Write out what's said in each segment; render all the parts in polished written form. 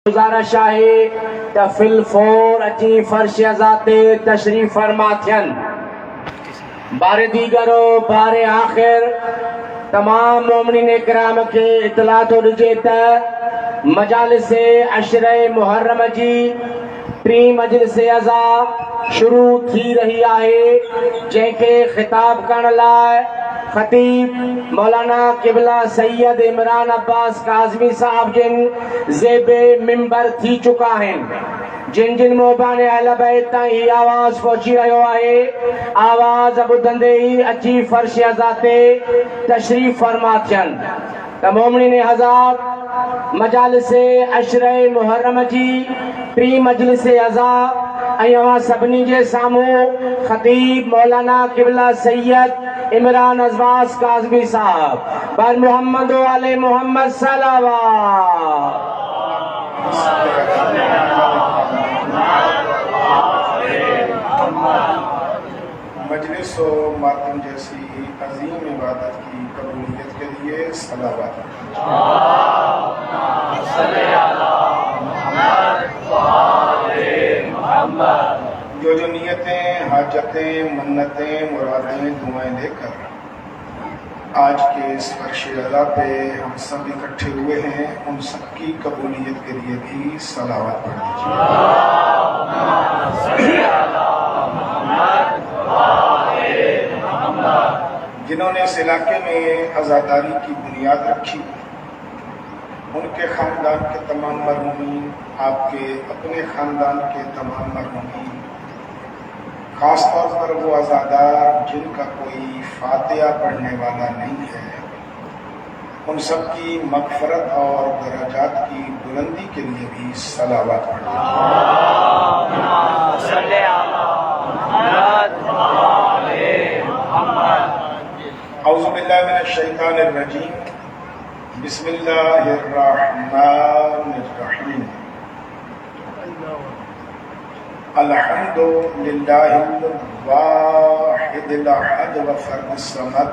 گزارش ہے تا فل فور اچھی فرش ذات تشریف فرماتین بار دیگر و بار آخر تمام مومنین کرام کے اطلاعات و رجیتا مجالس عشرہ محرم جی ٹری مجلس ازا شروع تھی رہی آئے جن کے خطاب کرن لائے خطیب مولانا قبلہ سید عمران عباس کاظمی صاحب جن زیب ممبر تھی چکا ہیں جن موبان اہل بیت تاہی آواز پہنچی رہو آئے آواز ابو دندے ہی اچھی فرش ذاتے تشریف فرماتین مومنین حضرات مجالس عشرہ محرم جی ٹری مجلس ازا ایوہ سبنی جے سامو خطیب مولانا قبلہ سید عمران عباس کاظمی صاحب بر محمد و علی محمد صلوات مجلس و ماتم جیسی عظیم عبادت کی قبولیت کے لیے صلوات جو نیتیں حاجتیں منتیں مرادیں دعائیں لے کر آج کے اس فرش اعلیٰ پہ ہم سب اکٹھے ہوئے ہیں ان سب کی قبولیت کے لیے بھی صلوات پڑھ دیجیے۔ جنہوں نے اس علاقے میں عزاداری کی بنیاد رکھی ان کے خاندان کے تمام مرحومین، آپ کے اپنے خاندان کے تمام مرحومین، خاص طور پر وہ عزادار جن کا کوئی فاتحہ پڑھنے والا نہیں ہے، ان سب کی مغفرت اور درجات کی بلندی کے لیے بھی صلوات پڑھیں۔ اعوذ باللہ من الشیطان الرجیم، بسم اللہ الرحمن الرحیم، الحمد للہ الواحد الاحد وفرد الصمد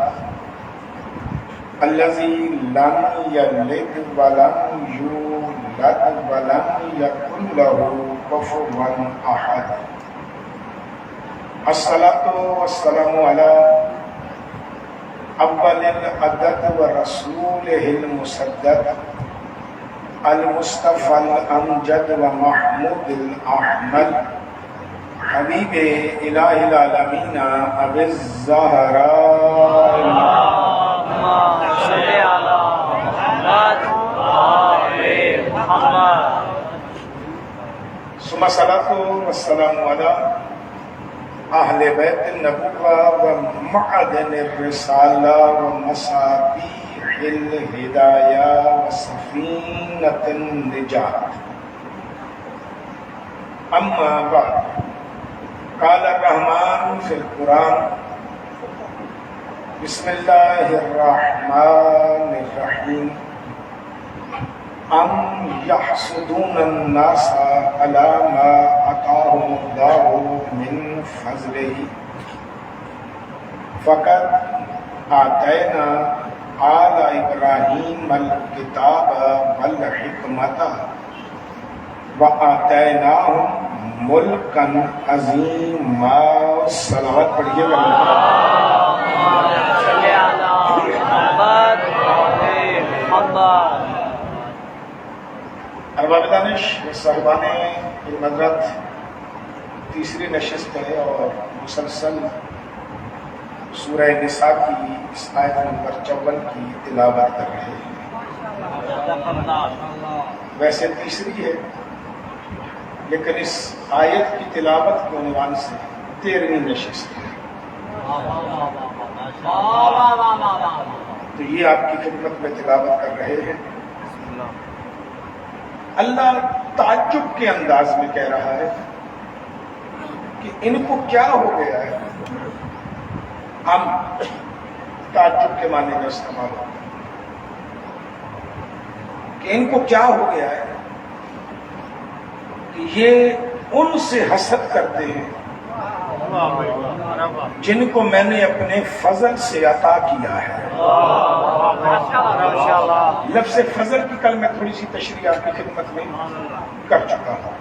الذی لم یلد ولم یولد ولم یکن لہ کفوا احد، الصلاۃ والسلام علی اول العدد ورسولہ المسدد المصطفى الامجد ومحمود الاحمد حبیب الہ العالمین ابی الزہراء ثم الصلاۃ والسلام علی اہل بیت النبوہ ومعدن الرسالہ ومصابیح الہدایہ وسفینۃ النجات، اما بعد، قال الرحمن فی القرآن، بسم اللہ الرحمن الرحیم، ام یحسدون الناس علی ما آتاہم اللہ من فضلہ فقد آتینا آل ابراہیم الکتاب والحکمت وآتیناہم ملکا عظیما۔ صلوات پڑھیے گا۔ ارباب دانش صاحبان حضرت، تیسری نشست ہے اور مسلسل سورہ نساء کی اس آیت نمبر 54 کی تلاوت کر رہے ہیں۔ ویسے تیسری ہے لیکن اس آیت کی تلاوت کے عنوان سے 13ویں نشست ہے، تو یہ آپ کی خدمت میں تلاوت کر رہے ہیں۔ اللہ تعجب کے انداز میں کہہ رہا ہے کہ ان کو کیا ہو گیا ہے۔ ہم تعجب کے معنی میں استعمال ہوتا ہے کہ ان کو کیا ہو گیا ہے کہ یہ ان سے حسد کرتے ہیں جن کو میں نے اپنے فضل سے عطا کیا ہے۔ لفظ فضل کی کل میں تھوڑی سی تشریح آپ کی خدمت میں کر چکا ہوں.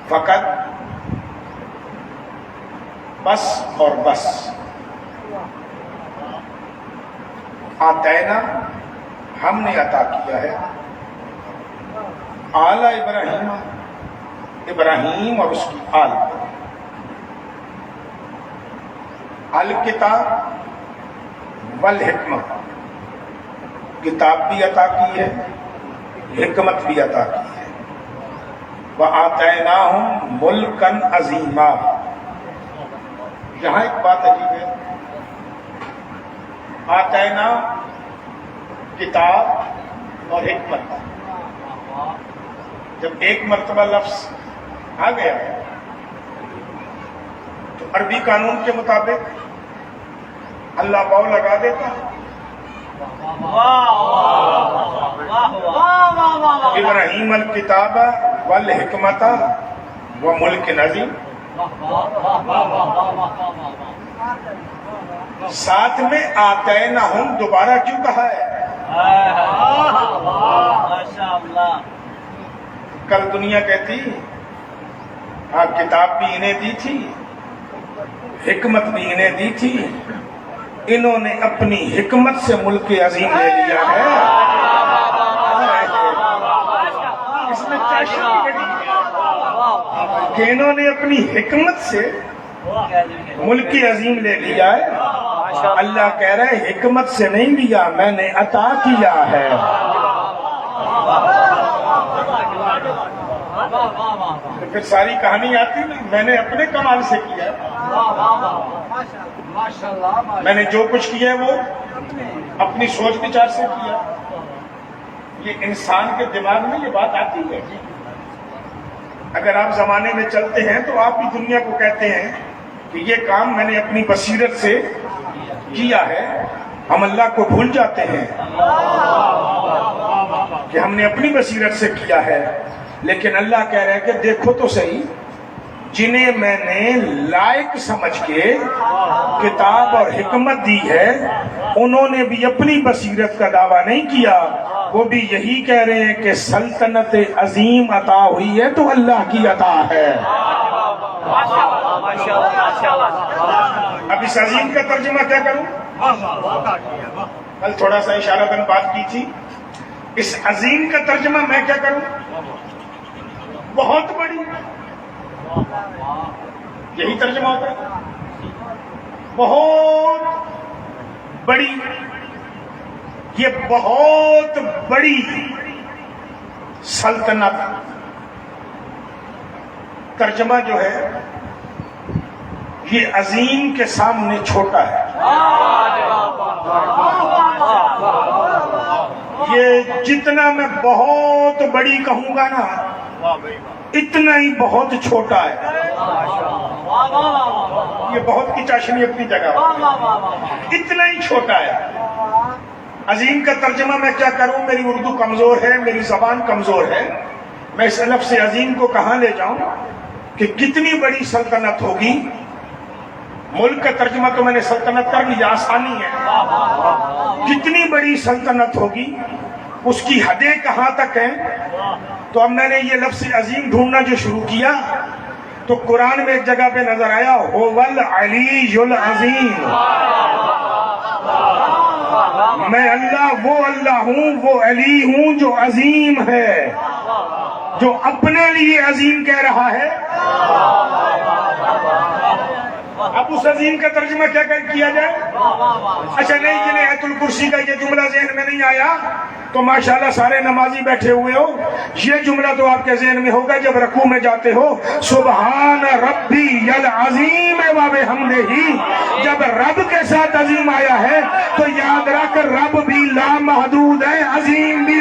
فقط، بس اور بس. آتینا ہم نے عطا کیا ہے آل ابراہیم، ابراہیم اور اس کی آل کو، الکتاب والحکمت، کتاب بھی عطا کی ہے، حکمت بھی عطا کی ہے. وَآتَيْنَاهُمْ مُلْكًا عَظِيمًا. یہاں ایک بات عجیب ہے، آتینا کتاب اور حکمت، جب ایک مرتبہ لفظ آ گیا تو عربی قانون کے مطابق اللہ باؤ لگا دیتا. ابراہیم الکتاب والحکمت وملک عظیم. ساتھ میں آتیناہم دوبارہ کیوں کہا ہے؟ کل دنیا کہتی کتاب بھی انہیں دی تھی، حکمت بھی انہیں دی تھی، انہوں نے اپنی حکمت سے ملک عظیم لے لیا ہے. اس میں کہ انہوں نے اپنی حکمت سے ملک عظیم لے لیا ہے. اللہ کہہ رہے ہیں حکمت سے نہیں لیا، میں نے عطا کیا ہے. پھر ساری کہانی آتی نا، میں نے اپنے کمال سے کیا ہے، میں نے جو کچھ کیا ہے وہ اپنی سوچ وچار سے کیا. یہ انسان کے دماغ میں یہ بات آتی ہے. اگر آپ زمانے میں چلتے ہیں تو آپ بھی دنیا کو کہتے ہیں کہ یہ کام میں نے اپنی بصیرت سے کیا ہے. ہم اللہ کو بھول جاتے ہیں کہ ہم نے اپنی بصیرت سے کیا ہے. لیکن اللہ کہہ رہے ہیں کہ دیکھو تو صحیح، جنہیں میں نے لائق سمجھ کے کتاب اور حکمت دی ہے انہوں نے بھی اپنی بصیرت کا دعویٰ نہیں کیا. وہ بھی یہی کہہ رہے ہیں کہ سلطنت عظیم عطا ہوئی ہے تو اللہ کی عطا ہے. اب اس عظیم کا ترجمہ کیا کروں؟ کل تھوڑا سا اشارتاً بات کی تھی. اس عظیم کا ترجمہ میں کیا کروں؟ بہت بڑی، یہی ترجمہ ہوتا ہے. بہت بڑی، یہ بہت بڑی سلطنت. ترجمہ جو ہے یہ عظیم کے سامنے چھوٹا ہے. یہ جتنا میں بہت بڑی کہوں گا نا اتنا ہی بہت چھوٹا ہے. یہ بہت کی چاشنی اپنی جگہ، اتنا ہی چھوٹا ہے. عظیم کا ترجمہ میں کیا کروں؟ میری اردو کمزور ہے، میری زبان کمزور ہے. میں اس لفظ عظیم کو کہاں لے جاؤں کہ کتنی بڑی سلطنت ہوگی. ملک کا ترجمہ تو میں نے سلطنت کر لیا، آسانی ہے. کتنی بڑی سلطنت ہوگی، اس کی حدیں کہاں تک ہیں. تو اب میں نے یہ لفظ عظیم ڈھونڈنا جو شروع کیا تو قرآن میں ایک جگہ پہ نظر آیا هو العلی العظیم. میں اللہ ہوں، وہ علی ہوں جو عظیم ہے، جو اپنے لیے عظیم کہہ رہا ہے. اب اس عظیم کا ترجمہ کیا کیا جائے؟ اچھا نہیں، جنہیں آیت الکرسی کا یہ جملہ ذہن میں نہیں آیا تو ماشاءاللہ سارے نمازی بیٹھے ہوئے ہو، یہ جملہ تو آپ کے ذہن میں ہوگا جب رکوع میں جاتے ہو، سبحان ربی العظیم و بحمدہ. جب رب کے ساتھ عظیم آیا ہے تو یاد رکھ رب بھی لامحدود ہے، عظیم بھی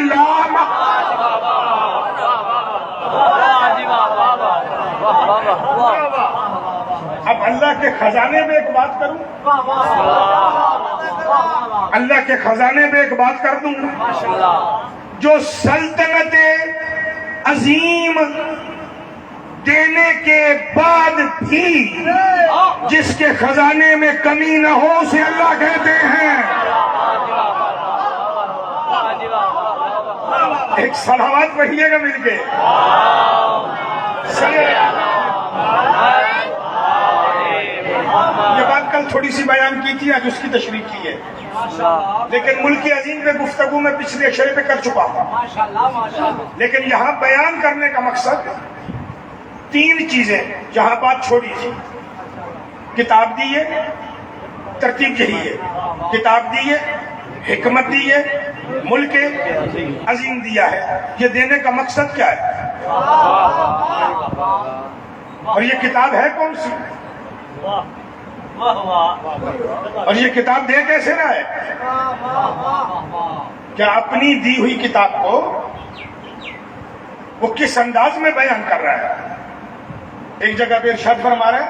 اب اللہ کے خزانے میں ایک بات کروں، اللہ کے خزانے میں ایک بات کر دوں. جو سلطنت عظیم دینے کے بعد بھی جس کے خزانے میں کمی نہ ہو اسے اللہ کہتے ہیں. ایک صلوات پڑھیے گا مل کے. یہ بات کل تھوڑی سی بیان کی تھی، آج اس کی تشریح کی ہے، لیکن ملک عظیم پہ گفتگو میں پچھلے اشرے پہ کر چکا ہوں. لیکن یہاں بیان کرنے کا مقصد 3 چیزیں جہاں بات چھوڑی تھی. کتاب دی ہے، ترتیب یہی ہے، کتاب دی ہے، حکمت دی ہے، ملک عظیم دیا ہے. یہ دینے کا مقصد کیا ہے؟ اور یہ کتاب ہے کون سی؟ اور یہ کتاب دے کیسے رہا ہے؟ کیا اپنی دی ہوئی کتاب کو وہ کس انداز میں بیان کر رہا ہے؟ ایک جگہ پہ ارشاد فرما رہا ہے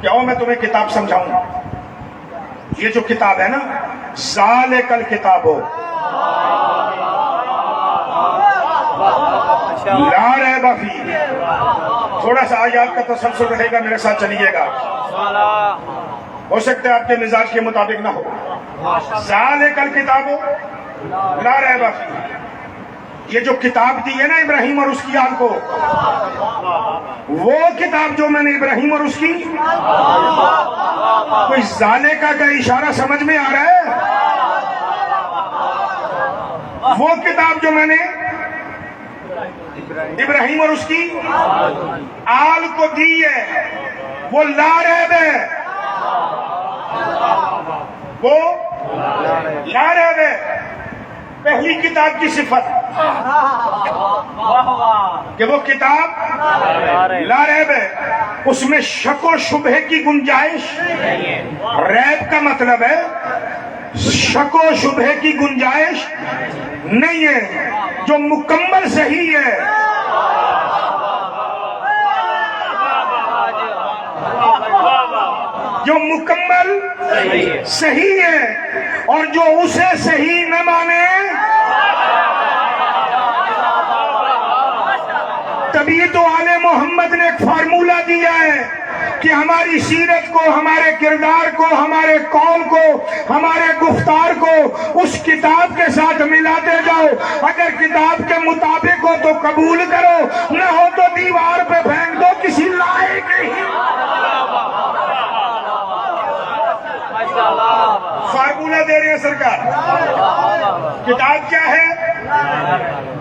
کہ آؤ میں تمہیں کتاب سمجھاؤں. یہ جو کتاب ہے نا، ذالک الکتاب ہو لا ریب فیہ. تھوڑا سا آیات کا تسلسل رہے گا، میرے ساتھ چلیے گا. ہو سکتا ہے آپ کے مزاج کے مطابق نہ ہو. ذالک الکتاب لا ریب فیہ. یہ جو کتاب دی ہے نا ابراہیم اور اس کی آل کو، وہ کتاب جو میں نے ابراہیم اور اس کی، کوئی ذالکہ کا اشارہ سمجھ میں آ رہا ہے؟ وہ کتاب جو میں نے ابراہیم اور اس کی آل کو دی ہے، وہ لا ریب ہے. وہ لا ریب ہے. پہلی کتاب کی صفت کہ وہ کتاب لا ریب ہے، اس میں شک و شبہ کی گنجائش. ریب کا مطلب ہے شک و شبہ کی گنجائش نہیں ہے، جو مکمل صحیح ہے. جو مکمل صحیح ہے، اور جو اسے صحیح نہ مانے. تبھی تو آل محمد نے ایک فارمولہ دیا ہے کہ ہماری سیرت کو، ہمارے کردار کو، ہمارے قول کو، ہمارے گفتار کو اس کتاب کے ساتھ ملاتے جاؤ. اگر کتاب کے مطابق ہو تو قبول کرو، نہ ہو تو دیوار پہ پھینک دو، کسی لائق نہیں. فارمولہ دے رہے ہیں سرکار. کتاب کیا ہے؟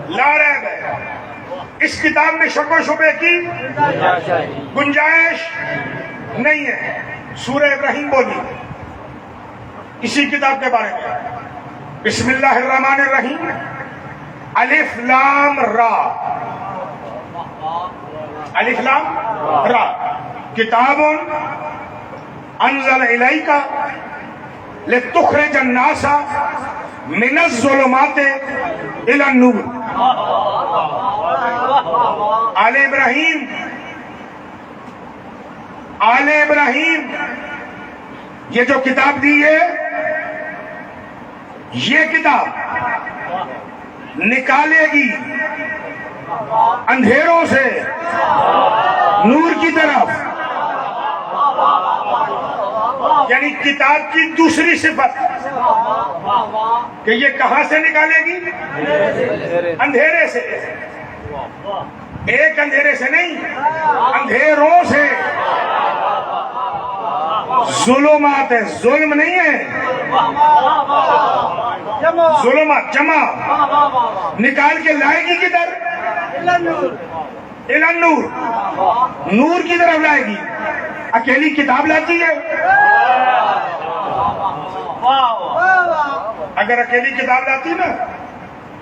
لا ریب ہے. اس کتاب میں شک و شبہ کی گنجائش نہیں ہے. سورہ ابراہیم بولی اسی کتاب کے بارے میں. بسم اللہ الرحمن الرحیم. الف لام را. الف لام را. کتاب انزل الیک لتخرج الناس من الظلمات الی النور. آل ابراہیم، آل ابراہیم یہ جو کتاب دی ہے، یہ کتاب نکالے گی اندھیروں سے نور کی طرف. یعنی کتاب کی دوسری صفت کہ یہ کہاں سے نکالے گی؟ اندھیرے سے. ایک اندھیرے سے نہیں، اندھیروں سے. ظلمات ہے، ظلم نہیں ہے. ظلمات جمع. نکال کے لائے گی کدھر؟ الی النور. نور کی طرف لائے گی. اکیلی کتاب لاتی ہے؟ اگر اکیلی کتاب لاتی نا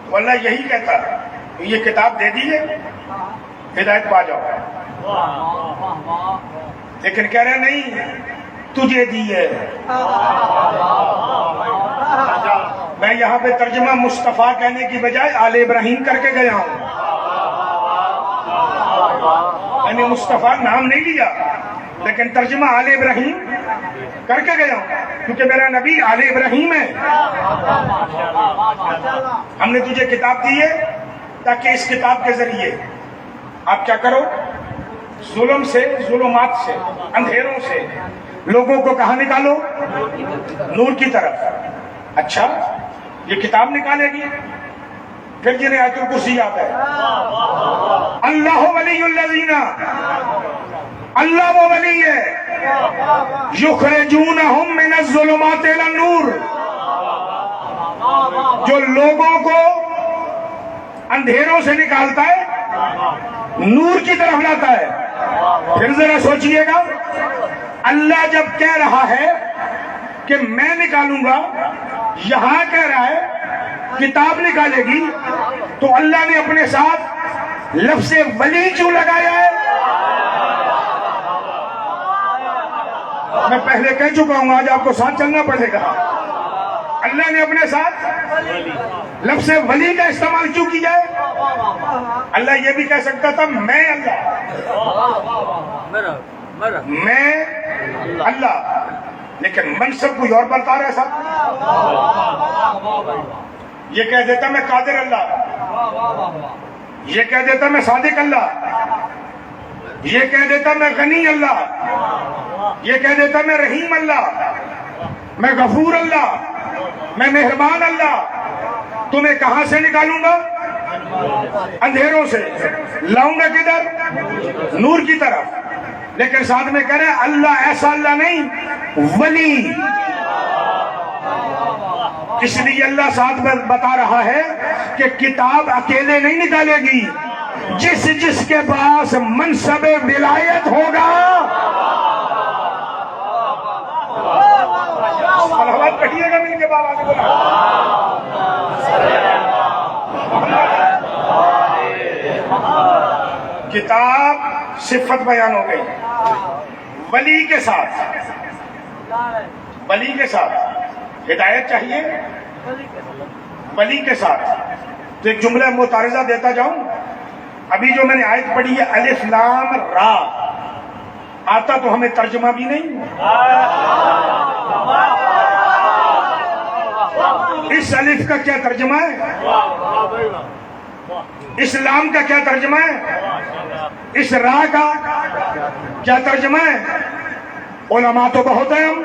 تو اللہ یہی کہتا یہ کتاب دے دیجیے، ہدایت پا جاؤ. لیکن کہہ رہے نہیں، تجھے دی ہے. میں یہاں پہ ترجمہ مصطفیٰ کہنے کی بجائے آل ابراہیم کر کے گیا ہوں. میں نے مصطفیٰ نام نہیں لیا، لیکن ترجمہ آل ابراہیم کر کے گیا ہوں، کیونکہ میرا نبی آل ابراہیم ہے. ہم نے تجھے کتاب دی ہے تاکہ اس کتاب کے ذریعے آپ کیا کرو؟ ظلم سے، ظلمات سے، اندھیروں سے لوگوں کو کہاں نکالو؟ نور کی طرف. اچھا، یہ کتاب نکالے گی. پھر جنہیں آیت الکرسی یاد ہے. اللہ ولی الذین، اللہ وہ ولی ہے یخرجونہم من الظلمات الی النور، جو لوگوں کو اندھیروں سے نکالتا ہے نور کی طرف لاتا ہے. پھر ذرا سوچئے گا، اللہ جب کہہ رہا ہے کہ میں نکالوں گا، یہاں کہہ رہا ہے کتاب نکالے گی، تو اللہ نے اپنے ساتھ لفظ ولی کیوں لگایا ہے؟ میں پہلے کہہ چکا ہوں، آج آپ کو ساتھ چلنا پڑے گا. اللہ نے اپنے ساتھ لفظ ولی کا استعمال کیوں کیا ہے؟ اللہ یہ بھی کہہ سکتا تھا میں اللہ، میں اللہ، لیکن منصب کوئی اور بتا رہا ہے صاحب. یہ کہہ دیتا میں قادر اللہ، یہ کہہ دیتا میں صادق اللہ، یہ کہہ دیتا میں غنی اللہ، یہ کہہ دیتا میں رحیم اللہ، میں غفور اللہ، میں مہربان اللہ. تمہیں کہاں سے نکالوں گا؟ اندھیروں سے. لاؤں گا کدھر؟ نور کی طرف. لیکن ساتھ میں کہہ رہے ہیں اللہ ایسا اللہ نہیں، ولی. اس لیے اللہ ساتھ میں بتا رہا ہے کہ کتاب اکیلے نہیں نکالے گی، جس جس کے پاس منصب ولایت ہوگا. الحمد کہیے گا مل کے بابا نے بولا. کتاب صفت بیان ہو گئی. ولی کے ساتھ، ولی کے ساتھ ہدایت چاہیے. ولی کے ساتھ تو ایک جملہ متعارضہ دیتا جاؤں. ابھی جو میں نے آیت پڑھی ہے الف لام را، آتا تو ہمیں ترجمہ بھی نہیں. اس الف کا کیا ترجمہ ہے؟ اس لام کا کیا ترجمہ ہے؟ اس را کا کیا ترجمہ ہے؟ علماء تو بہت ہیں، ہم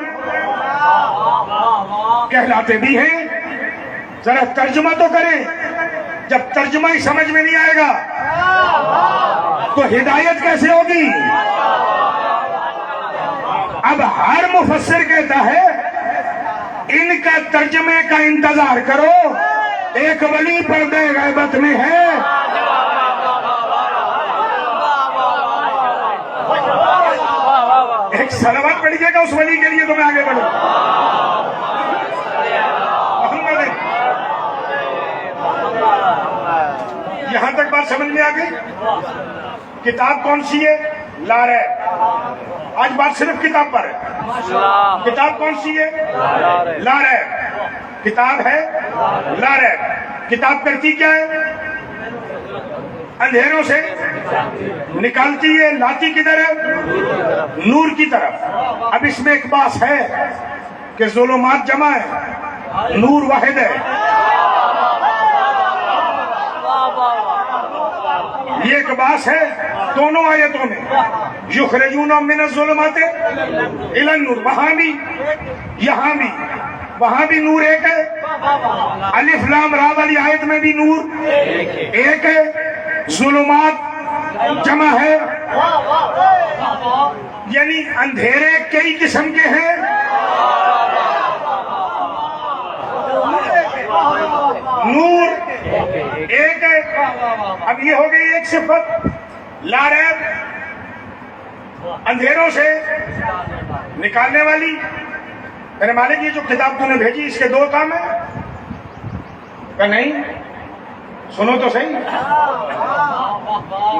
کہلاتے بھی ہیں. ذرا ترجمہ تو کریں. جب ترجمہ ہی سمجھ میں نہیں آئے گا تو ہدایت کیسے ہوگی؟ اب ہر مفسر کہتا ہے ان کا ترجمے کا انتظار کرو، ایک ولی پردے غیبت میں ہے. ایک صلوات پڑھیے گا اس ولی کے لیے تو میں آگے بڑھوں. یہاں تک بات سمجھ میں آ گئی. کتاب کون سی ہے؟ لا ریب. آج بات صرف کتاب پر ہے. کتاب کون سی ہے؟ لا ریب. کتاب ہے لا ریب. کتاب کرتی کیا ہے؟ اندھیروں سے نکالتی ہے. لاتی کدھر ہے؟ نور کی طرف. اب اس میں ایک بات ہے کہ ظلمات جمع ہے، نور واحد ہے. یہ ایک بات ہے دونوں آیتوں میں. یخرجون من الظلمات الی النور، وہاں بھی یہاں بھی. وہاں بھی نور ایک ہے. الف لام را والی آیت میں بھی نور ایک ہے. ظلمات جمع ہے، یعنی اندھیرے کئی قسم کے ہیں. نور ایک ہے. اب یہ ہو گئی ایک صفت لا ریب، اندھیروں سے نکالنے والی. میرے مالک یہ جو کتاب تو نے بھیجی اس کے دو کام ہیں. کہ نہیں؟ سنو تو صحیح.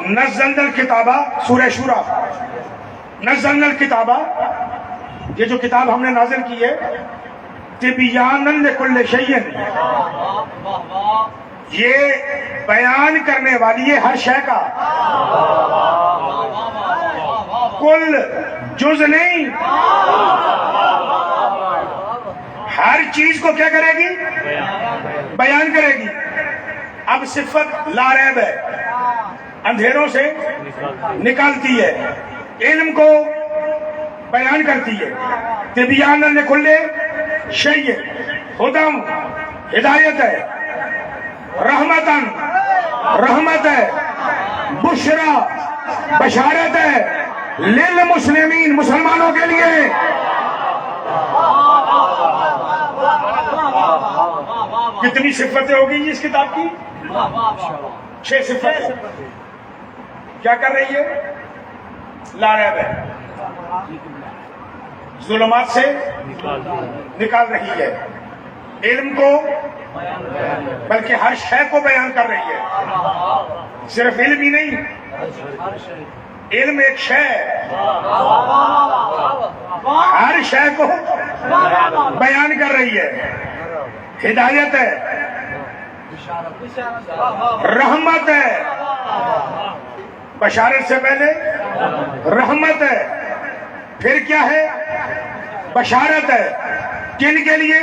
نزلنا الکتابہ، سورہ شورى، نزلنا الکتابہ، یہ جو کتاب ہم نے نازل کی ہے تبیانا لکل شیء، یہ بیان کرنے والی ہے ہر شے کا. کل جز نہیں، ہر چیز کو کیا کرے گی؟ بیان کرے گی. اب صفت لا ریب ہے، اندھیروں سے نکالتی ہے، علم کو بیان کرتی ہے. تبیانا لکل شیء، ہدی، ہدایت ہے. رحمتن، رحمت ہے، بشرا، بشارت ہے، للمسلمین، مسلمانوں کے لیے۔ کتنی صفتیں ہوگی اس کتاب کی؟ 6 صفتیں۔ کیا کر رہی ہے؟ لا ریب ہے، ظلمات سے نکال رہی ہے، علم کو بلکہ ہر شے کو بیان کر رہی ہے۔ صرف علم ہی نہیں، علم ایک شے ہے، ہر شے کو بیان کر رہی ہے۔ ہدایت ہے، رحمت ہے، بشارت سے پہلے رحمت ہے، پھر کیا ہے؟ بشارت ہے۔ کن کے لیے؟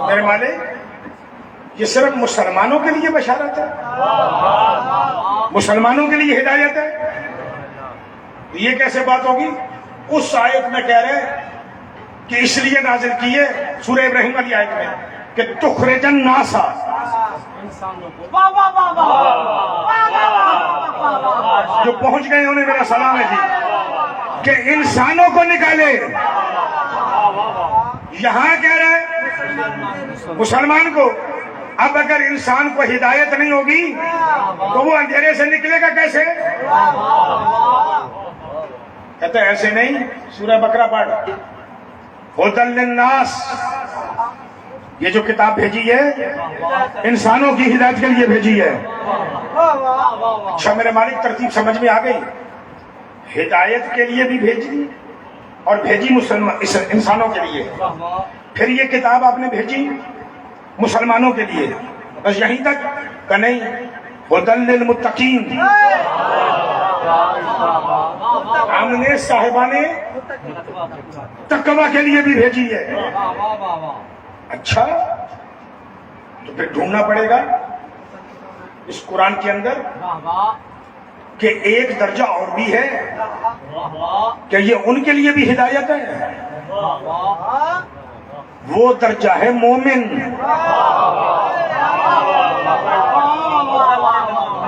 میرے مالک، یہ صرف مسلمانوں کے لیے بشارت ہے، مسلمانوں کے لیے ہدایت ہے؟ یہ کیسے بات ہوگی؟ اس آیت میں کہہ رہے ہیں کہ اس لیے نازل کی ہے، سورہ ابراہیم والی آیت میں، کہ تخرج الناس، جو پہنچ گئے انہیں میرا سلام ہے جی، کہ انسانوں کو نکالے۔ یہاں کہہ رہے ہیں مسلمان کو۔ اب اگر انسان کو ہدایت نہیں ہوگی تو وہ اندھیرے سے نکلے گا کیسے؟ کہتے ہیں ایسے نہیں، سورہ بقرہ پڑھ، ہدی للناس، یہ جو کتاب بھیجی ہے انسانوں کی ہدایت کے لیے بھیجی ہے۔ اچھا میرے مالک، ترتیب سمجھ میں آ گئی؟ ہدایت کے لیے بھی بھیجی اور بھیجی انسانوں کے لیے، پھر یہ کتاب آپ نے بھیجی مسلمانوں کے لیے، بس یہیں تک کہ نہیں؟ ہدی للمتقین، ہم نے صاحبان تقوی کے لیے بھی بھیجی ہے۔ اچھا، تو پھر ڈھونڈنا پڑے گا اس قرآن کے اندر کہ ایک درجہ اور بھی ہے، کہ یہ ان کے لیے بھی ہدایت ہے۔ وہ درجہ ہے مومن،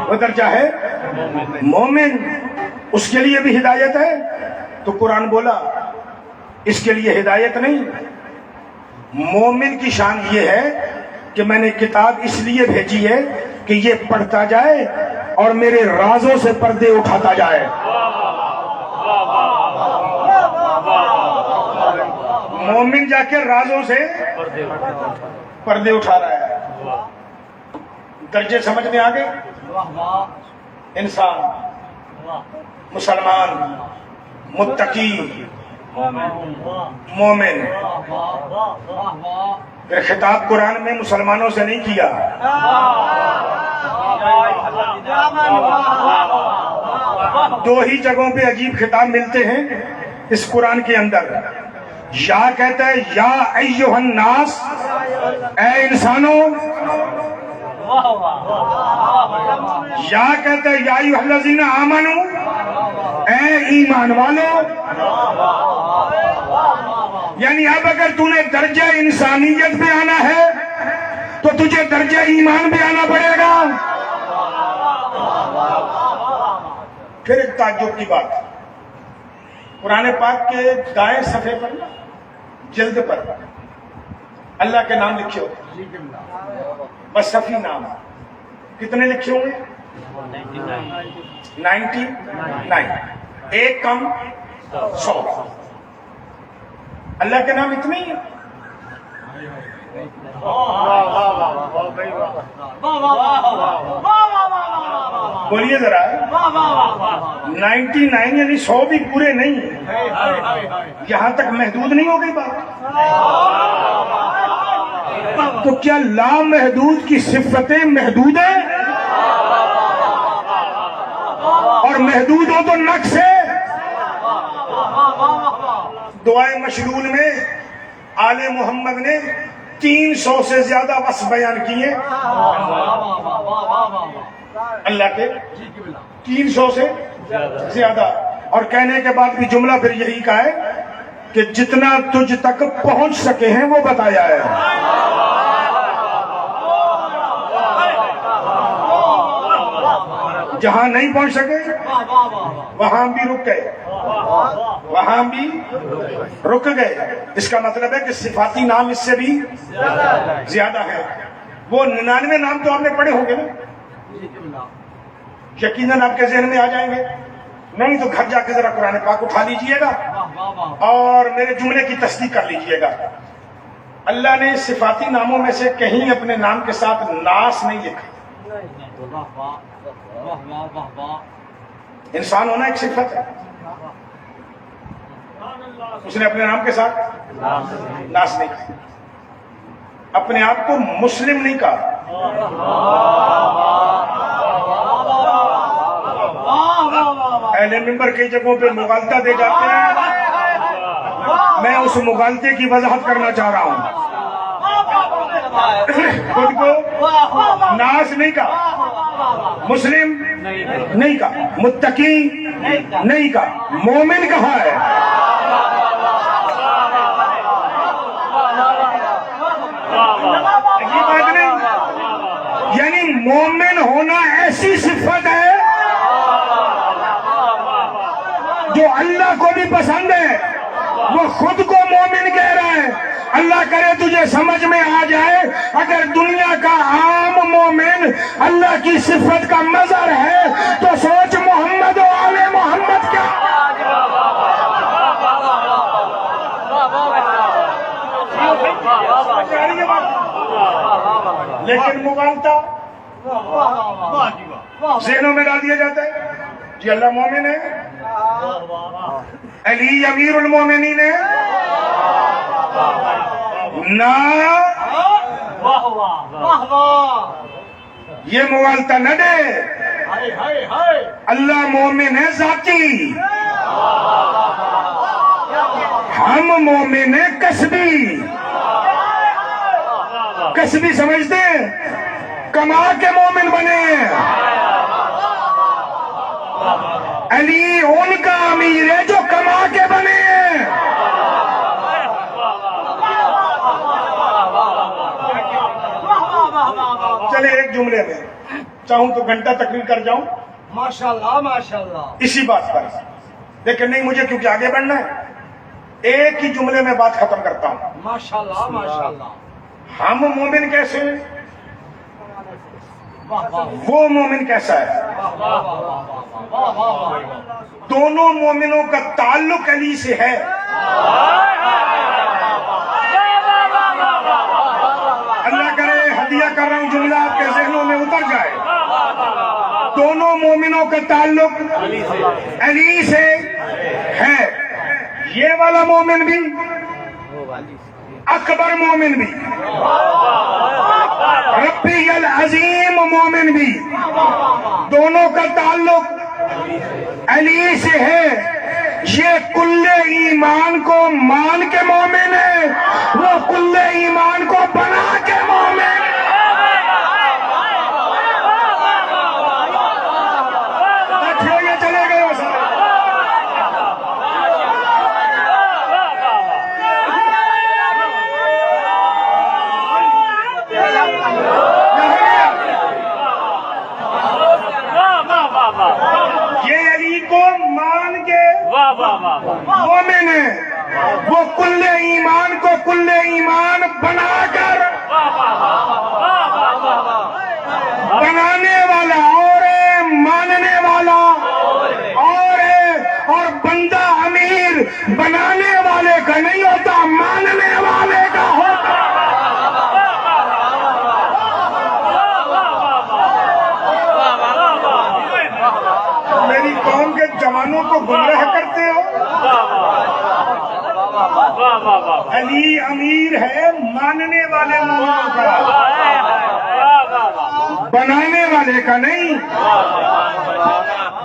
وہ درجہ ہے مومن، اس کے لیے بھی ہدایت ہے۔ تو قرآن بولا اس کے لیے ہدایت نہیں، مومن کی شان یہ ہے کہ میں نے کتاب اس لیے بھیجی ہے کہ یہ پڑھتا جائے اور میرے رازوں سے پردے اٹھاتا جائے۔ مومن جا کے رازوں سے پردے اٹھا رہا ہے۔ درجے سمجھ میں آ گئے؟ انسان، مسلمان، متقی، مومن۔ پھر خطاب قرآن میں مسلمانوں سے نہیں کیا، دو ہی جگہوں پہ عجیب خطاب ملتے ہیں اس قرآن کے اندر۔ یا کہتا ہے یا ایھا الناس، اے انسانوں، یا کہتا ہے یا ایھا الذین آمنوا، اے ایمان والو۔ یعنی اب اگر تو نے درجہ انسانیت پہ آنا ہے تو تجھے درجہ ایمان پہ آنا پڑے گا۔ پھر ایک تعجب کی بات، قرآن پاک کے دائیں صفحے پر نا، جلد پر اللہ کے نام لکھے ہوتے، بس صفی نام۔ کتنے لکھے ہوئے؟ 99، ایک کم 100۔ اللہ کے نام اتنے ہی ہیں۔ بولیے ذرا، 99 یعنی 100 بھی پورے نہیں، یہاں تک محدود نہیں ہو گئی بات؟ تو کیا لامحدود کی صفتیں محدود ہیں؟ اور محدود ہو تو نقص ہے۔ دعائے مشلول میں آل محمد نے 300 سے زیادہ وصف بیان کیے اللہ کے، 300 سے زیادہ، اور کہنے کے بعد بھی جملہ پھر یہی کا ہے کہ جتنا تجھ تک پہنچ سکے ہیں وہ بتایا ہے۔ جہاں نہیں پہنچ سکے وہاں بھی رک گئے، وہاں بھی رک گئے۔ اس کا مطلب ہے کہ صفاتی نام اس سے بھی زیادہ ہے۔ وہ 99 نام تو آپ نے پڑھے ہوں گے نا، یقیناً آپ کے ذہن میں آ جائیں گے۔ نہیں تو گھر جا کے ذرا قرآن پاک اٹھا لیجئے گا اور میرے جملے کی تصدیق کر لیجئے گا۔ اللہ نے صفاتی ناموں میں سے کہیں اپنے نام کے ساتھ ناس نہیں لکھا۔ انسان ہونا ایک صفت ہے، اس نے اپنے نام کے ساتھ ناس نہیں کہا، اپنے آپ کو مسلم نہیں کہا۔ اہل منبر کئی جگہوں پہ مغالطہ دے جاتے ہیں، میں اس مغالطے کی وضاحت کرنا چاہ رہا ہوں۔ خود کو ناس نہیں کہا، مسلم نہیں کہا، متقی نہیں کہا، مومن کہا ہے۔ یہ بات نہیں، یعنی مومن ہونا ایسی صفت ہے جو اللہ کو بھی پسند ہے، وہ خود کو مومن کہہ رہا ہے۔ اللہ کرے تجھے سمجھ میں آ جائے، اگر دنیا کا عام مومن اللہ کی صفت کا مظہر ہے تو سوچ محمد و آل محمد کیا۔ لیکن مغالطہ ذہنوں میں ڈال دیا جاتا ہے، جی اللہ مومن ہے، علی امیر المومنین ہے، نہ یہ مغالطہ نہ دے۔ اللہ مومن ہے ذاتی، ہم مومن ہیں کسبی۔ کسبی سمجھتے ہیں، کما کے مومن بنے ہیں۔ علی ان کا امیر ہے جو کما کے بنے ہیں۔ چلے ایک جملے میں، چاہوں تو گھنٹہ تقریر کر جاؤں ماشاءاللہ ماشاءاللہ اسی بات پر، لیکن نہیں، مجھے کیونکہ آگے بڑھنا ہے، ایک ہی جملے میں بات ختم کرتا ہوں۔ ماشاءاللہ ماشاءاللہ ہم مومن کیسے ہیں، وہ مومن کیسا ہے؟ دونوں مومنوں کا تعلق علی سے ہے۔ اللہ کرے ہدیہ کر رہا ہوں، جملہ آپ کے ذہنوں میں اتر جائے۔ دونوں مومنوں کا تعلق علی سے ہے، یہ والا مومن بھی، اکبر مومن بھی، ربی العظیم مومن بھی، دونوں کا تعلق علی سے ہے۔ یہ کل ایمان کو مان کے مومن ہے، وہ کل ایمان کو بنا کے مومن ہے۔ یہ چلے گئے وہ سارے۔ یہ علی کو مان کے مومن ہے، وہ کل ایمان کو کل ایمان بنا کر بنانے والا اور ماننے والا اور بندہ امیر بنانے والے کا نہیں ہوتا، ماننے والے کا ہوتا۔ میری قوم کے جوانوں کو گمراہ کرتے ہو۔ علی امیر ہے ماننے والے مومنوں کا، بنانے والے کا نہیں۔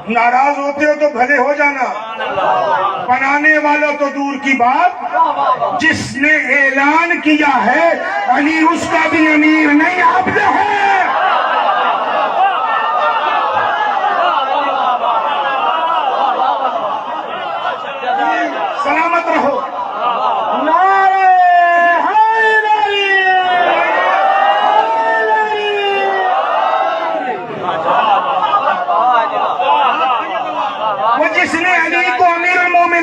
ناراض ہوتے ہو تو بھلے ہو جانا، بنانے والا تو دور کی بات، جس نے اعلان کیا ہے علی اس کا بھی امیر نہیں عبد ہے۔ سلامت رہو۔ نعرہ حیدری،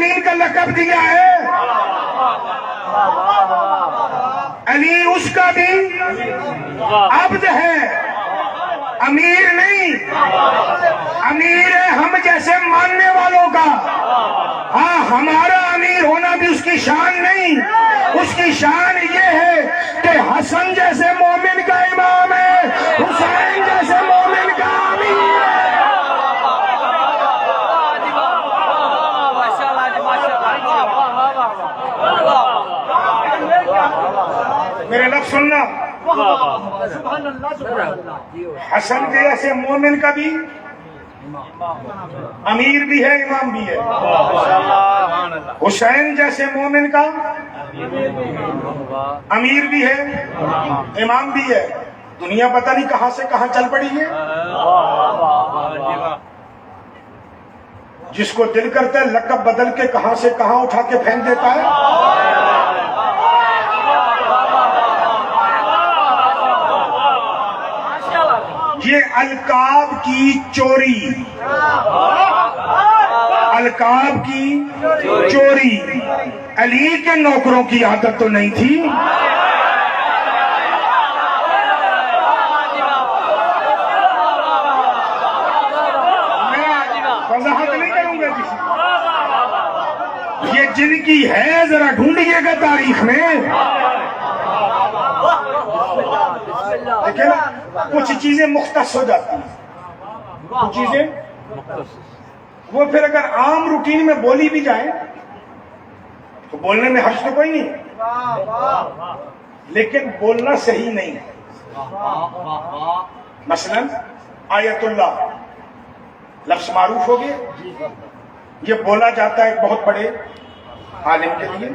المومنین کا لقب دیا ہے. علی اس کا بھی عبد ہے، امیر نہیں. امیر ہے ہم جیسے ماننے والوں کا. ہاں ہمارا امیر ہونا بھی اس کی شان نہیں، اس کی شان یہ ہے کہ حسن جیسے مومن کا امام ہے، حسین جیسے مومن کا امیر ہے. میرے لفظ سننا، سبحان اللہ سبحان اللہ. حسن جیسے مومن کا بھی امیر بھی ہے، امام بھی ہے. حسین جیسے مومن کا امیر بھی ہے، امام بھی ہے. دنیا پتہ نہیں کہاں سے کہاں چل پڑی ہے. جس کو دل کرتا ہے لقب بدل کے کہاں سے کہاں اٹھا کے پھینک دیتا ہے. یہ القاب کی چوری، القاب کی چوری علی کے نوکروں کی عادت تو نہیں تھی. میں وضاحت نہیں کروں گا کسی، یہ جن کی ہے ذرا ڈھونڈیے گا تاریخ میں. لیکن کچھ چیزیں مختص ہو جاتی ہیں، کچھ چیزیں وہ پھر اگر عام روٹین میں بولی بھی جائیں تو بولنے میں حرج تو کوئی نہیں، لیکن بولنا صحیح نہیں ہے. مثلا آیت اللہ لفظ معروف ہو گیا، یہ بولا جاتا ہے ایک بہت بڑے عالم کے لیے،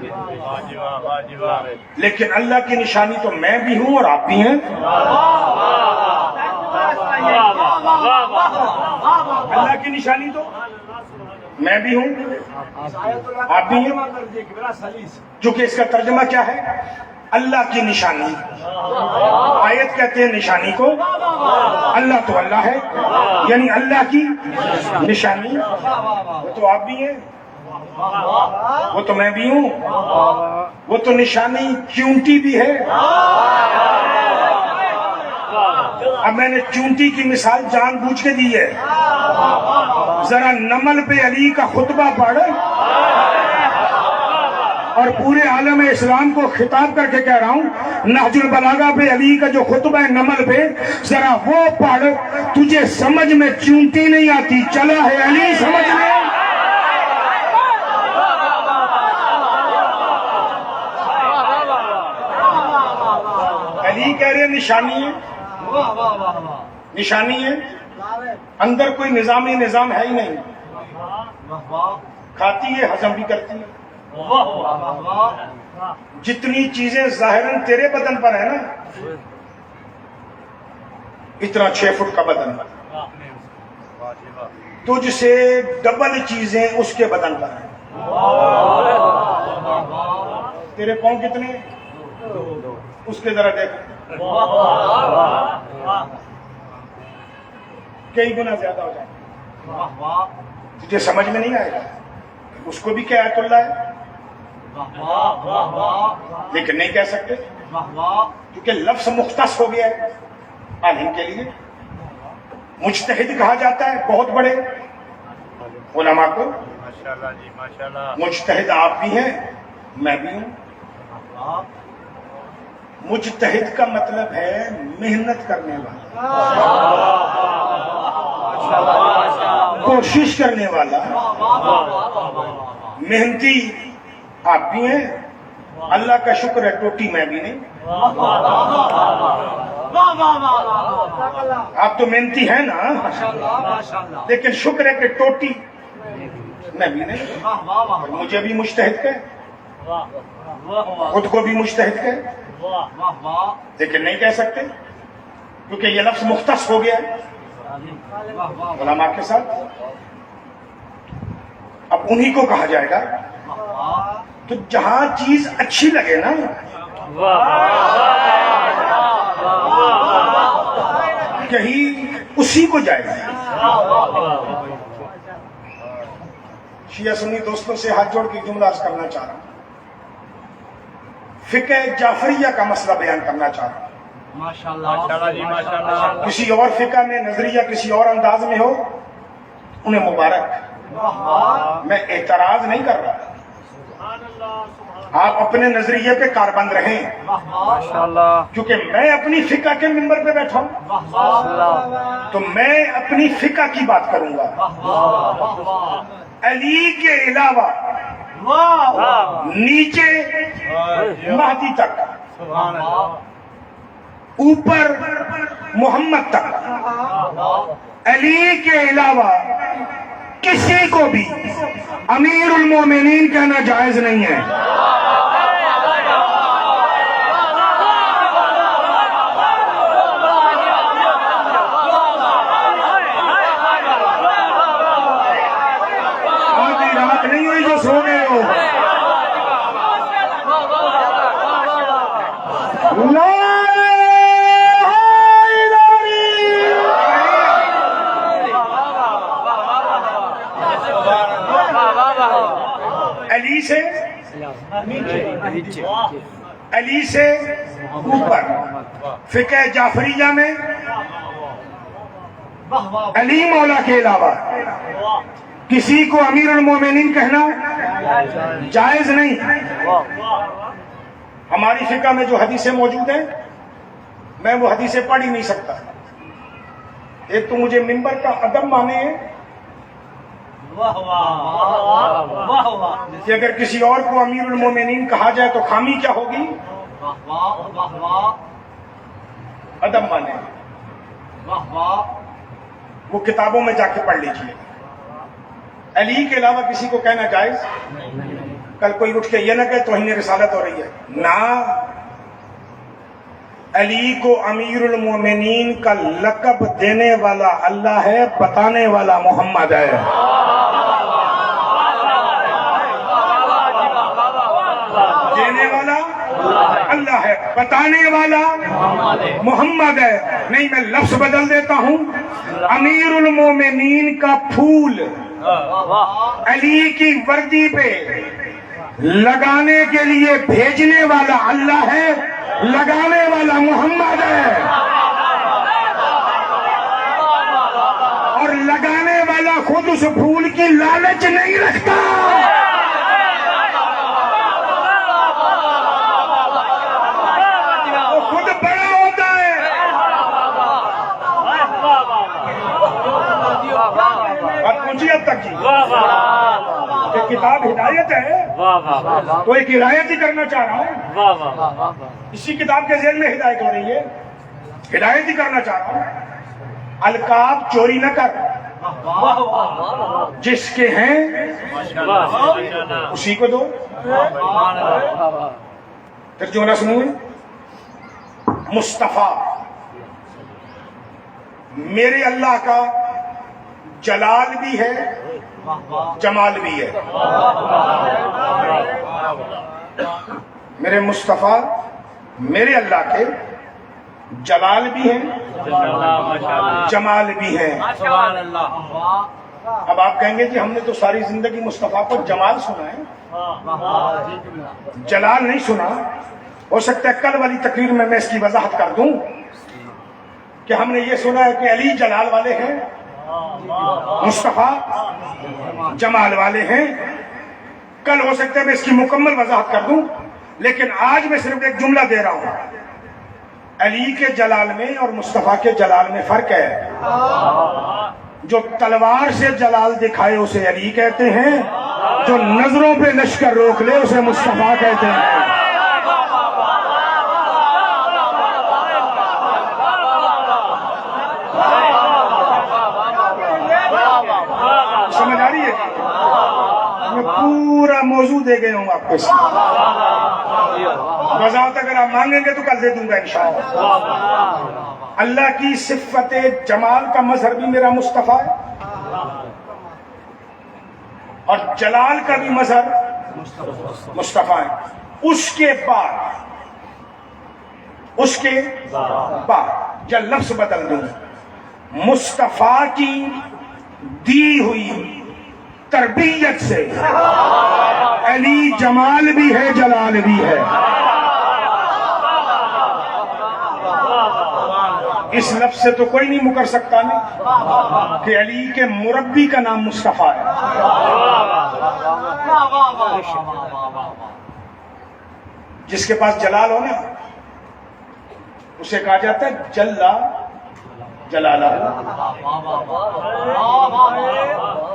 لیکن اللہ کی نشانی تو میں بھی ہوں اور آپ بھی ہیں. اللہ کی نشانی تو میں بھی ہوں، آپ بھی ہیں. چونکہ اس کا ترجمہ کیا ہے؟ اللہ کی نشانی. آیت کہتے ہیں نشانی کو، اللہ تو اللہ ہے، یعنی اللہ کی نشانی. وہ تو آپ بھی ہیں، وہ تو میں بھی ہوں، وہ تو نشانی چونٹی بھی ہے. اب میں نے چونٹی کی مثال جان بوجھ کے دی ہے. ذرا نمل پہ علی کا خطبہ پڑھ اور پورے عالم اسلام کو خطاب کر کے کہہ رہا ہوں، نہج البلاغہ پہ علی کا جو خطبہ ہے نمل پہ، ذرا وہ پڑھ. تجھے سمجھ میں چونٹی نہیں آتی، چلا ہے علی سمجھ میں. علی کہہ رہے نشانی ہے، نشانی ہے، اندر کوئی نظامی نظام ہے ہی نہیں. کھاتی ہے، ہضم بھی کرتی ہے. جتنی چیزیں ظاہراً تیرے بدن پر ہے نا، اتنا 6 فٹ کا بدن، تجھ سے ڈبل چیزیں اس کے بدن پر ہیں. تیرے پاؤں کتنے، اس کے ذرا دیکھ، کئی گنا زیادہ ہو جائے. تجھے سمجھ میں نہیں آئے گا. اس کو بھی کیا آیت اللہ ہے، لیکن نہیں کہہ سکتے کیونکہ لفظ مختص ہو گیا ہے. عالم کے لیے مجتہد کہا جاتا ہے، بہت بڑے علماء کو. مجتہد آپ بھی ہیں، میں بھی ہوں. مجتہد کا مطلب ہے محنت کرنے والا، کوشش کرنے والا، محنتی. آپ بھی ہیں، اللہ کا شکر ہے ٹوٹی میں بھی نہیں. آپ تو محنتی ہیں نا، لیکن شکر ہے کہ ٹوٹی میں بھی نہیں. مجھے بھی مجتہد کہے، خود کو بھی مجتہد کہے، لیکن نہیں کہہ سکتے کیونکہ یہ لفظ مختص ہو گیا ہے علماء کے ساتھ. اب انہی کو کہا جائے گا. تو جہاں چیز اچھی لگے نا، کہیں اسی کو جائے گا. شیعہ سنی دوستوں سے ہاتھ جوڑ کے ایک جملہ عرض کرنا چاہ رہا ہوں. فقہ جعفریہ کا مسئلہ بیان کرنا چاہ رہا ہوں. کسی اور فقہ میں نظریہ کسی اور انداز میں ہو انہیں مبارک. میں اعتراض نہیں کر رہا. آپ اپنے نظریے پہ کاربند رہیں کیونکہ میں اپنی فقہ کے منبر پہ بیٹھا ہوں تو میں اپنی فقہ کی بات کروں گا. علی کے علاوہ نیچے مہدی تک اوپر محمد تک علی کے علاوہ کسی کو بھی امیر المومنین کہنا جائز نہیں ہے. آدھی رات نہیں ہوئی جو سو گئے ہو. علی سے اوپر فقہ جعفریہ میں علی مولا کے علاوہ کسی کو امیر المومنین کہنا جائز نہیں. ہماری فقہ میں جو حدیثیں موجود ہیں میں وہ حدیثیں پڑھ ہی نہیں سکتا. ایک تو مجھے منبر کا ادب مانے ہیں کہ اگر کسی اور کو امیر المومنین کہا جائے تو خامی کیا ہوگی. ادب مانے وہ کتابوں میں جا کے پڑھ لیجیے. علی کے علاوہ کسی کو کہنا جائز. کل کوئی اٹھ کے یہ نہ کہ توہین رسالت ہو رہی ہے. نہ علی کو امیر المومنین کا لقب دینے والا اللہ ہے, بتانے والا محمد ہے. دینے والا اللہ ہے, بتانے والا محمد ہے. نہیں, میں لفظ بدل دیتا ہوں. امیر المومنین کا پھول علی کی وردی پہ لگانے کے لیے بھیجنے والا اللہ ہے, لگانے والا محمد ہے. اور لگانے والا خود اس پھول کی لالچ نہیں رکھتا. وہ خود بڑا ہوتا ہے. بات پہنچی اب تک کی کہ کتاب ہدایت ہے تو ایک ہدایت ہی کرنا چاہ رہا ہوں. اسی کتاب کے ذیل میں ہدایت ہو رہی ہے, ہدایت ہی کرنا چاہ رہا ہوں. القاب چوری نہ کر, جس کے ہیں اسی کو دو. ترجمہ سنوں. مصطفیٰ میرے اللہ کا جلال بھی ہے جمال بھی ہے. میرے مصطفیٰ میرے اللہ کے جلال بھی ہیں جمال بھی ہیں. اب آپ کہیں گے کہ ہم نے تو ساری زندگی مصطفیٰ کو جمال سنا ہے, جلال نہیں سنا. ہو سکتا ہے کل والی تقریر میں اس کی وضاحت کر دوں کہ ہم نے یہ سنا ہے کہ علی جلال والے ہیں, مصطفیٰ جمال والے ہیں. کل ہو سکتا ہے میں اس کی مکمل وضاحت کر دوں, لیکن آج میں صرف ایک جملہ دے رہا ہوں. علی کے جلال میں اور مصطفیٰ کے جلال میں فرق ہے. جو تلوار سے جلال دکھائے اسے علی کہتے ہیں, جو نظروں پہ لشکر روک لے اسے مصطفیٰ کہتے ہیں. سمجھ آ رہی ہے؟ میں پورا موضوع دے گئے ہوں آپ کو. وضاحت اگر آپ مانگیں گے تو کل دے دوں گا انشاءاللہ. اللہ کی صفت جمال کا مظہر بھی میرا مصطفیٰ ہے, اور جلال کا بھی مظہر مصطفیٰ ہے. اس کے بعد یا لفظ بدل دوں, مصطفیٰ کی دی ہوئی تربیت سے علی جمال بھی ہے جلال بھی ہے. اس لفظ سے تو کوئی نہیں مکر سکتا نا کہ علی کے مربی کا نام مصطفیٰ ہے. جس کے پاس جلال ہو نا اسے کہا جاتا ہے جلا جلالہ.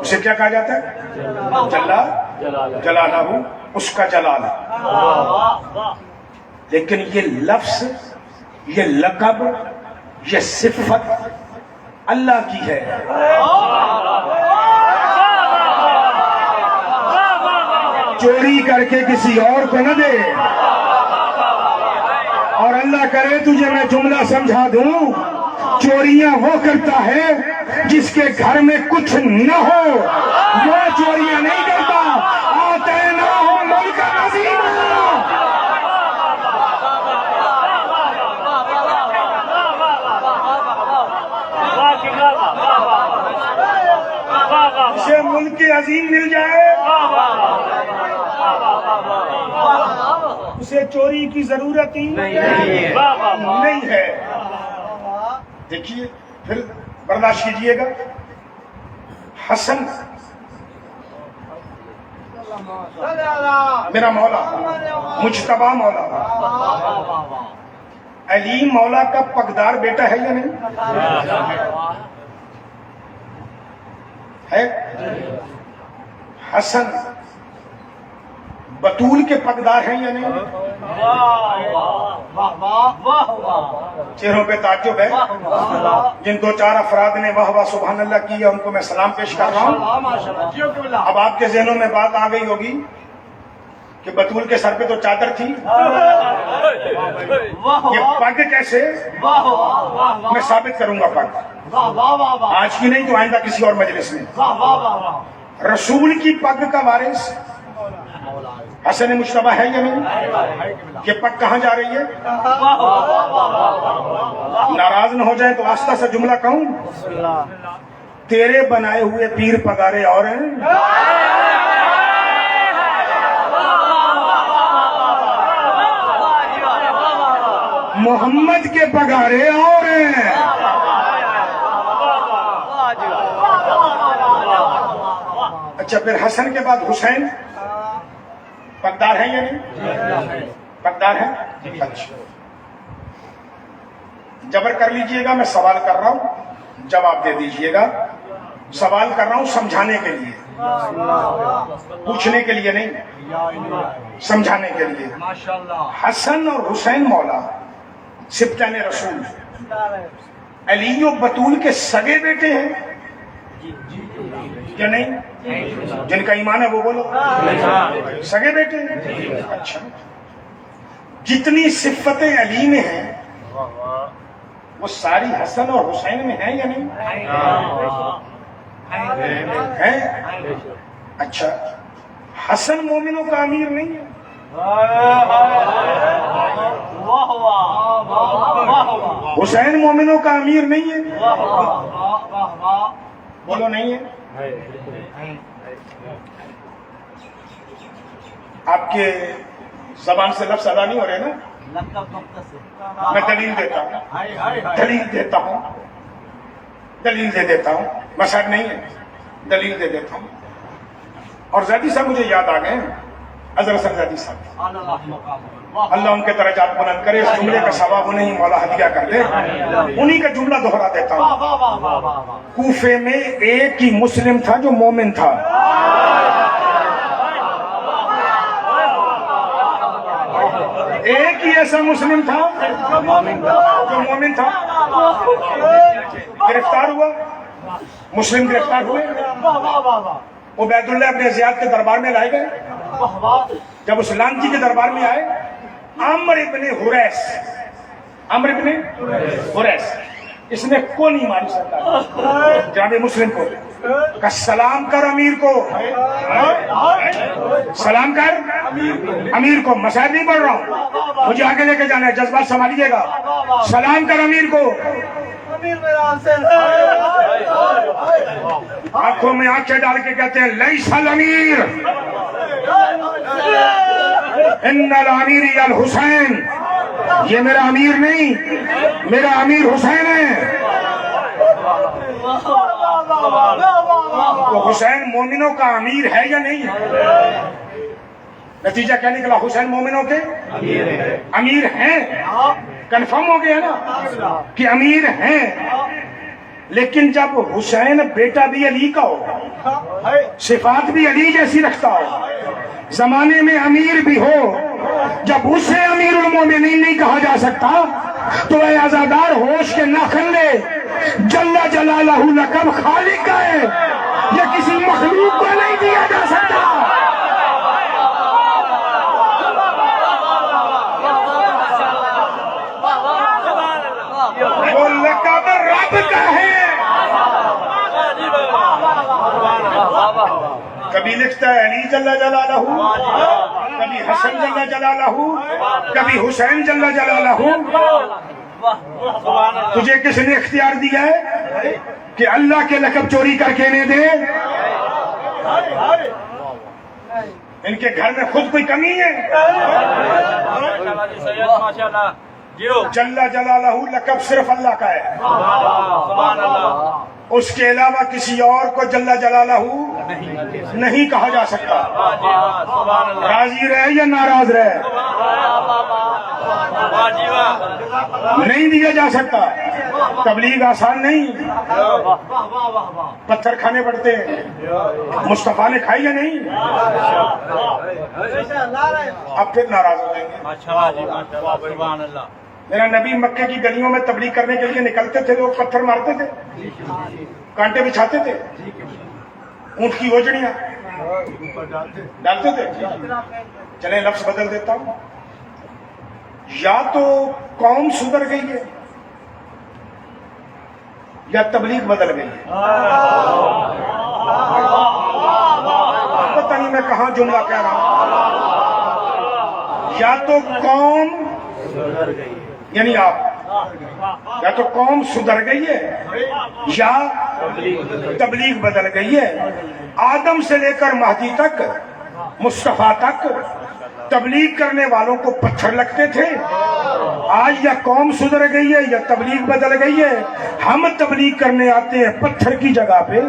اسے کیا کہا جاتا ہے؟ جلا جلالہ، اس کا جلال. لیکن یہ لفظ، یہ لقب، یہ صفت اللہ کی ہے. چوری کر کے کسی اور کو نہ دے. اور اللہ کرے تجھے میں جملہ سمجھا دوں، چوریاں وہ کرتا ہے جس کے گھر میں کچھ نہ ہو، وہ چوریاں نہیں کرتا. آتیناہ ملکا عظیما. اسے ملک عظیم مل جائے اسے چوری کی ضرورت ہی نہیں ہے. دیکھیے پھر برداشت کیجئے گا. حسن میرا مولا، مجتبی مولا. علی مولا کا پگدار بیٹا ہے یا نہیں ہے؟ حسن بطول کے پگدار ہیں یا نہیں؟ چہروں پہ تعجب ہے. جن دو چار افراد نے واہ واہ سبحان اللہ کی ہے ان کو میں سلام پیش کر رہا ہوں. اب آپ کے ذہنوں میں بات آ گئی ہوگی کہ بطول کے سر پہ تو چادر تھی، یہ پگ کیسے؟ میں ثابت کروں گا پگ. آج کی نہیں تو آئندہ کسی اور مجلس میں. رسول کی پگ کا وارث حسن مجتبی ہے یا نہیں؟ یہ پگ کہاں جا رہی ہے؟ ناراض نہ ہو جائے تو آستہ سے جملہ کہوں، تیرے بنائے ہوئے پیر پگارے اور ہیں، محمد کے پگارے اور ہیں. اچھا پھر حسن کے بعد حسین پگدار ہیں یا نہیں؟ پگدار ہیں. اچھا جبر کر لیجئے گا، میں سوال کر رہا ہوں جواب دے دیجئے گا. سوال کر رہا ہوں سمجھانے کے لیے، پوچھنے کے لیے نہیں، سمجھانے کے لیے. حسن اور حسین مولا سبطین رسول علی و بطول کے سگے بیٹے ہیں یا نہیں؟ جن کا ایمان ہے وہ بولو. سگے بیٹے ہیں. اچھا جتنی صفتیں علی میں ہیں وہ ساری حسن اور حسین میں ہیں یا نہیں ہیں؟ اچھا حسن مومنوں کا امیر نہیں ہے؟ حسین مومنوں کا امیر نہیں ہے؟ بولو نہیں ہے. آپ کے زبان سے لفظ ادا نہیں ہو رہے نا؟ میں دلیل دیتا ہوں، دلیل دے دیتا ہوں. مسائل نہیں ہے، دلیل دے دیتا ہوں. اور زیدی صاحب مجھے یاد آ گئے، اظہر حسن زیدی صاحب، اللہ ان کے درجات بلند کرے. اس جملے کا ثواب انہیں مولا ہدیہ کر دے. انہی کا جملہ دہرا دیتا ہوں. کوفے میں ایک ہی مسلم تھا جو مومن تھا. ایک ہی ایسا مسلم تھا جو مومن تھا. گرفتار ہوا، مسلم گرفتار ہوئے. عبید اللہ ابن زیاد کے دربار میں لائے گئے. جب اس لانتی کے دربار میں آئے، عمر ابن حریث اس نے کو نہیں ماری سکتا جناب مسلم کو. کہ سلام کر امیر کو، سلام کر امیر کو. مسائل نہیں پڑھ رہا ہوں، مجھے آگے لے کے جانا ہے، جذبات سنبھالیے گا. سلام کر امیر کو. امیر میرا حسین آنکھوں میں آنکھیں ڈال کے کہتے ہیں لیس الامیر ان الامیر الحسین، یہ میرا امیر نہیں، میرا امیر حسین ہے۔ تو حسین مومنوں کا امیر ہے یا نہیں؟ نتیجہ کیا نکلا؟ حسین مومنوں کے امیر ہیں، کنفرم ہو گیا نا کہ امیر ہیں۔ لیکن جب حسین بیٹا بھی علی کا ہو، صفات بھی علی جیسی رکھتا ہو، زمانے میں امیر بھی ہو، جب اسے امیر المومنین نہیں کہا جا سکتا تو اے عزادار ہوش کے ناخن لے، جل جلالہ لقب خالق کا ہے، یہ کسی مخلوق کو نہیں دیا جا سکتا۔ وہ لقب رب کا ہے۔ کبھی لکھتا ہے علی جل جلالہ، کبھی حسن جل جلالہ، کبھی حسین جل جلالہ۔ تجھے کس نے اختیار دیا ہے کہ اللہ کے لقب چوری کر کے انہیں دے؟ ان کے گھر میں خود کوئی کمی ہے؟ جل جلالہ لقب صرف اللہ کا ہے، اس کے علاوہ کسی اور کو جل جلالہ نہیں کہا جا سکتا۔ راضی رہے یا ناراض رہے، نہیں دیا جا سکتا۔ تبلیغ آسان نہیں، پتھر کھانے پڑتے ہیں۔ مصطفیٰ نے کھائی یا نہیں؟ اب پھر ناراض ہو جائیں گے۔ میرا نبی مکے کی گلیوں میں تبلیغ کرنے کے لیے نکلتے تھے، لوگ پتھر مارتے تھے، کانٹے بچھاتے تھے، اونٹ کی اوجڑیاں ڈالتے تھے۔ چلیں لفظ بدل دیتا ہوں، یا تو قوم سدھر گئی ہے یا تبلیغ بدل گئی ہے۔ پتہ نہیں میں کہاں جملہ کہہ رہا ہوں۔ یا تو قوم یعنی آپ، یا تو قوم سدھر گئی ہے یا تبلیغ بدل گئی ہے۔ آدم سے لے کر مہدی تک، مصطفیٰ تک تبلیغ کرنے والوں کو پتھر لگتے تھے۔ آج یا قوم سدھر گئی ہے یا تبلیغ بدل گئی ہے۔ ہم تبلیغ کرنے آتے ہیں پتھر کی جگہ پہ۔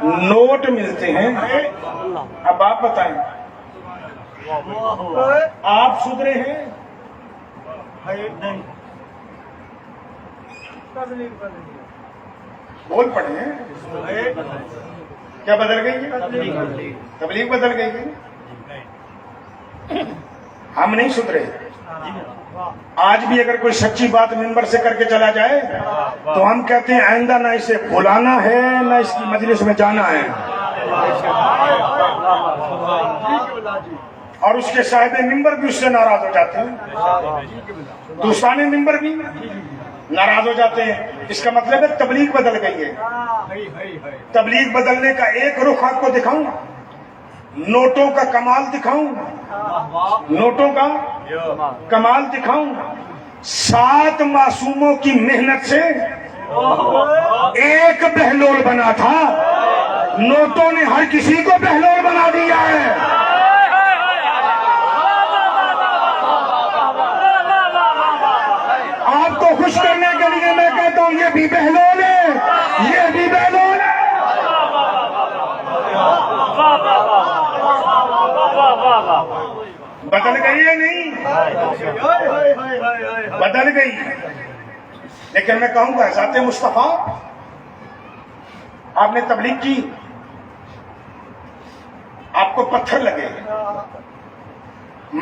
نوٹ ملتے ہیں۔ اب آپ بتائیں، آپ سدھرے ہیں؟ بول پڑے ہیں کیا بدل گئی ہے؟ تبلیغ بدل گئی ہے۔ ہم نہیں سدھرے۔ آج بھی اگر کوئی سچی بات ممبر سے کر کے چلا جائے تو ہم کہتے ہیں آئندہ نہ اسے بلانا ہے نہ اس کی مجلس میں جانا ہے، اور اس کے صاحب ممبر بھی اس سے ناراض ہو جاتے ہیں، دوستان ممبر بھی ناراض ہو جاتے ہیں۔ اس کا مطلب ہے تبلیغ بدل گئی ہے۔ تبلیغ بدلنے کا ایک رخ آپ کو دکھاؤں، نوٹوں کا کمال دکھاؤں، نوٹوں کا کمال دکھاؤں۔ 7 معصوموں کی محنت سے ایک بہلول بنا تھا، نوٹوں نے ہر کسی کو بہلول بنا دیا ہے۔ آپ کو خوش کرنے کے لیے میں کہتا ہوں یہ بھی بہلول ہے، یہ بھی بہلول ہے۔ بدل گئی ہے نہیں؟ بدل گئی۔ لیکن میں کہوں گا ذات مصطفیٰ، آپ نے تبلیغ کی، آپ کو پتھر لگے،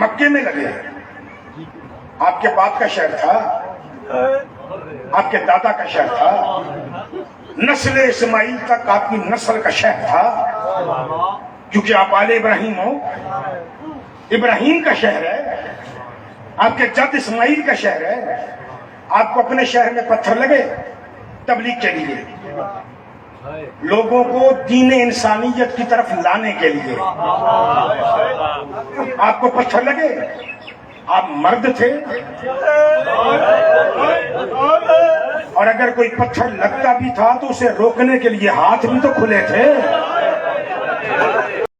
مکے میں لگے، آپ کے باپ کا شہر تھا، آپ کے دادا کا شہر تھا، نسل اسماعیل تک آپ کی نسل کا شہر تھا، کیونکہ آپ آل ابراہیم ہو، ابراہیم کا شہر ہے، آپ کے جد اسماعیل کا شہر ہے۔ آپ کو اپنے شہر میں پتھر لگے تبلیغ کے لیے، لوگوں کو دین انسانیت کی طرف لانے کے لیے۔ آپ کو پتھر لگے، آپ مرد تھے اور اگر کوئی پتھر لگتا بھی تھا تو اسے روکنے کے لیے ہاتھ بھی تو کھلے تھے.